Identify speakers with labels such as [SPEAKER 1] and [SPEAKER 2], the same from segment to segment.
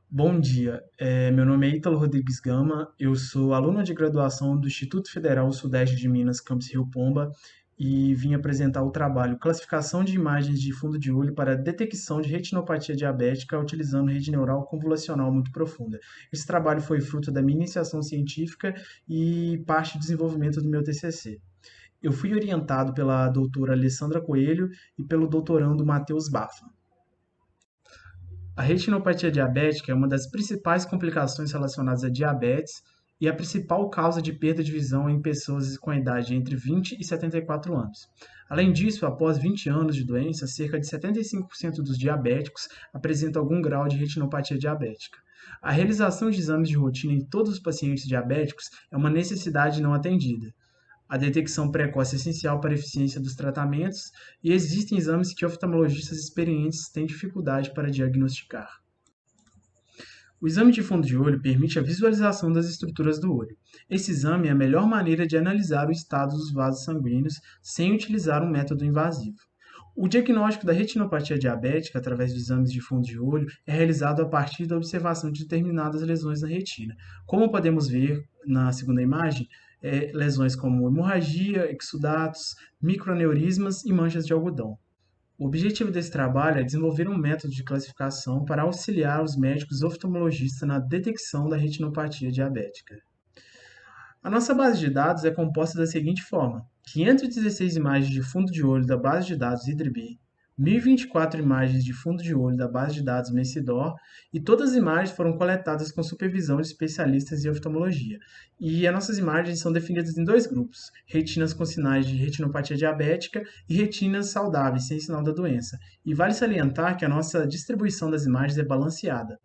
[SPEAKER 1] Bom dia, meu nome é Ítalo Rodrigues Gama, eu sou aluno de graduação do Instituto Federal Sudeste de Minas, campus Rio Pomba, e vim apresentar o trabalho Classificação de imagens de fundo de olho para detecção de retinopatia diabética utilizando rede neural convolucional muito profunda. Esse trabalho foi fruto da minha iniciação científica e parte do desenvolvimento do meu TCC. Eu fui orientado pela doutora Alessandra Coelho e pelo doutorando Matheus Bafa. A retinopatia diabética é uma das principais complicações relacionadas à diabetes e a principal causa de perda de visão em pessoas com a idade entre 20 e 74 anos. Além disso, após 20 anos de doença, cerca de 75% dos diabéticos apresentam algum grau de retinopatia diabética. A realização de exames de rotina em todos os pacientes diabéticos é uma necessidade não atendida. A detecção precoce é essencial para a eficiência dos tratamentos e existem exames que oftalmologistas experientes têm dificuldade para diagnosticar. O exame de fundo de olho permite a visualização das estruturas do olho. Esse exame é a melhor maneira de analisar o estado dos vasos sanguíneos sem utilizar um método invasivo. O diagnóstico da retinopatia diabética através de exames de fundo de olho é realizado a partir da observação de determinadas lesões na retina. Como podemos ver na segunda imagem, lesões como hemorragia, exudatos, microaneurismas e manchas de algodão. O objetivo desse trabalho é desenvolver um método de classificação para auxiliar os médicos oftalmologistas na detecção da retinopatia diabética. A nossa base de dados é composta da seguinte forma: 516 imagens de fundo de olho da base de dados IDRIB, 1024 imagens de fundo de olho da base de dados Messidor, e todas as imagens foram coletadas com supervisão de especialistas em oftalmologia. E as nossas imagens são definidas em dois grupos: retinas com sinais de retinopatia diabética e retinas saudáveis, sem sinal da doença. E vale salientar que a nossa distribuição das imagens é balanceada.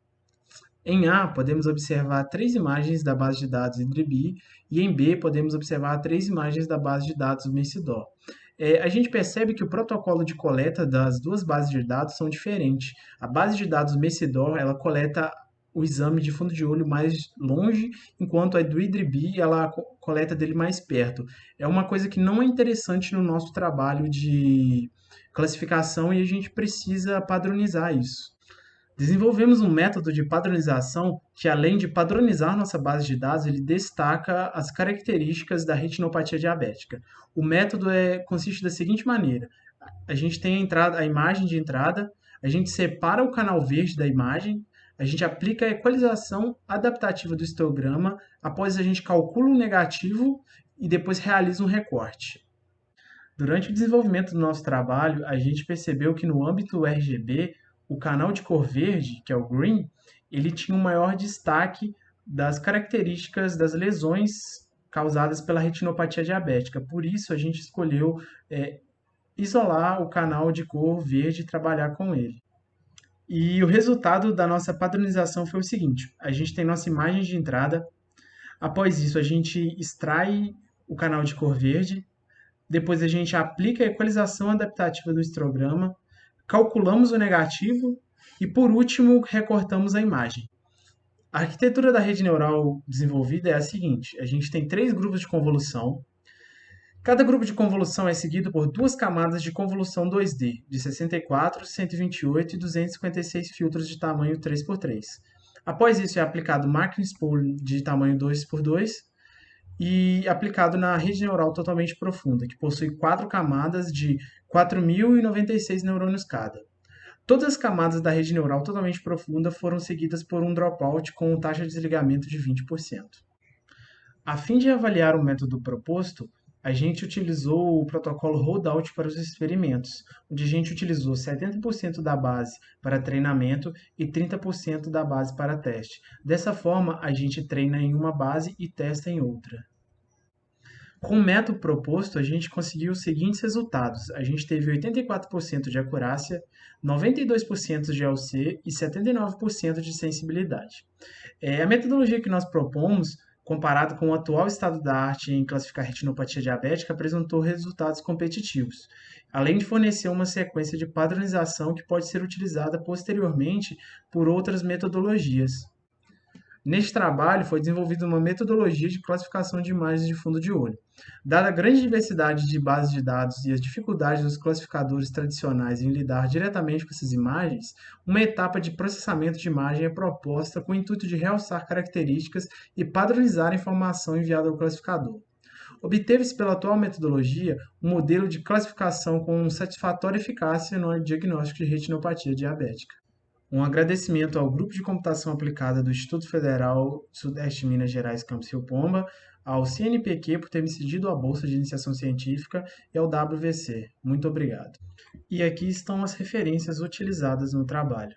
[SPEAKER 1] Em A, podemos observar três imagens da base de dados IDRIB e em B, podemos observar três imagens da base de dados Messidor. A gente percebe que o protocolo de coleta das duas bases de dados são diferentes. A base de dados Messidor, ela coleta o exame de fundo de olho mais longe, enquanto a do IDRIB, ela coleta dele mais perto. É uma coisa que não é interessante no nosso trabalho de classificação e a gente precisa padronizar isso. Desenvolvemos um método de padronização que, além de padronizar nossa base de dados, ele destaca as características da retinopatia diabética. O método consiste da seguinte maneira: a gente tem a imagem de entrada, a gente separa o canal verde da imagem, a gente aplica a equalização adaptativa do histograma, após a gente calcula o negativo e depois realiza um recorte. Durante o desenvolvimento do nosso trabalho, a gente percebeu que no âmbito RGB, o canal de cor verde, que é o green, ele tinha um maior destaque das características das lesões causadas pela retinopatia diabética. Por isso, a gente escolheu isolar o canal de cor verde e trabalhar com ele. E o resultado da nossa padronização foi o seguinte: a gente tem nossa imagem de entrada, após isso, a gente extrai o canal de cor verde, depois a gente aplica a equalização adaptativa do histograma, calculamos o negativo e, por último, recortamos a imagem. A arquitetura da rede neural desenvolvida é a seguinte: a gente tem três grupos de convolução. Cada grupo de convolução é seguido por duas camadas de convolução 2D, de 64, 128 e 256 filtros de tamanho 3x3. Após isso, é aplicado máquina spool de tamanho 2x2 e aplicado na rede neural totalmente profunda, que possui quatro camadas de 4.096 neurônios cada. Todas as camadas da rede neural totalmente profunda foram seguidas por um dropout com taxa de desligamento de 20%. A fim de avaliar o método proposto, a gente utilizou o protocolo Rollout para os experimentos, onde a gente utilizou 70% da base para treinamento e 30% da base para teste. Dessa forma, a gente treina em uma base e testa em outra. Com o método proposto, a gente conseguiu os seguintes resultados: a gente teve 84% de acurácia, 92% de LC e 79% de sensibilidade. A metodologia que nós propomos, comparado com o atual estado da arte em classificar retinopatia diabética, apresentou resultados competitivos, além de fornecer uma sequência de padronização que pode ser utilizada posteriormente por outras metodologias. Neste trabalho, foi desenvolvida uma metodologia de classificação de imagens de fundo de olho. Dada a grande diversidade de bases de dados e as dificuldades dos classificadores tradicionais em lidar diretamente com essas imagens, uma etapa de processamento de imagem é proposta com o intuito de realçar características e padronizar a informação enviada ao classificador. Obteve-se pela atual metodologia um modelo de classificação com satisfatória eficácia no diagnóstico de retinopatia diabética. Um agradecimento ao Grupo de Computação Aplicada do Instituto Federal Sudeste de Minas Gerais, Campus Rio Pomba, ao CNPq por ter me cedido a bolsa de iniciação científica e ao WVC. Muito obrigado. E aqui estão as referências utilizadas no trabalho.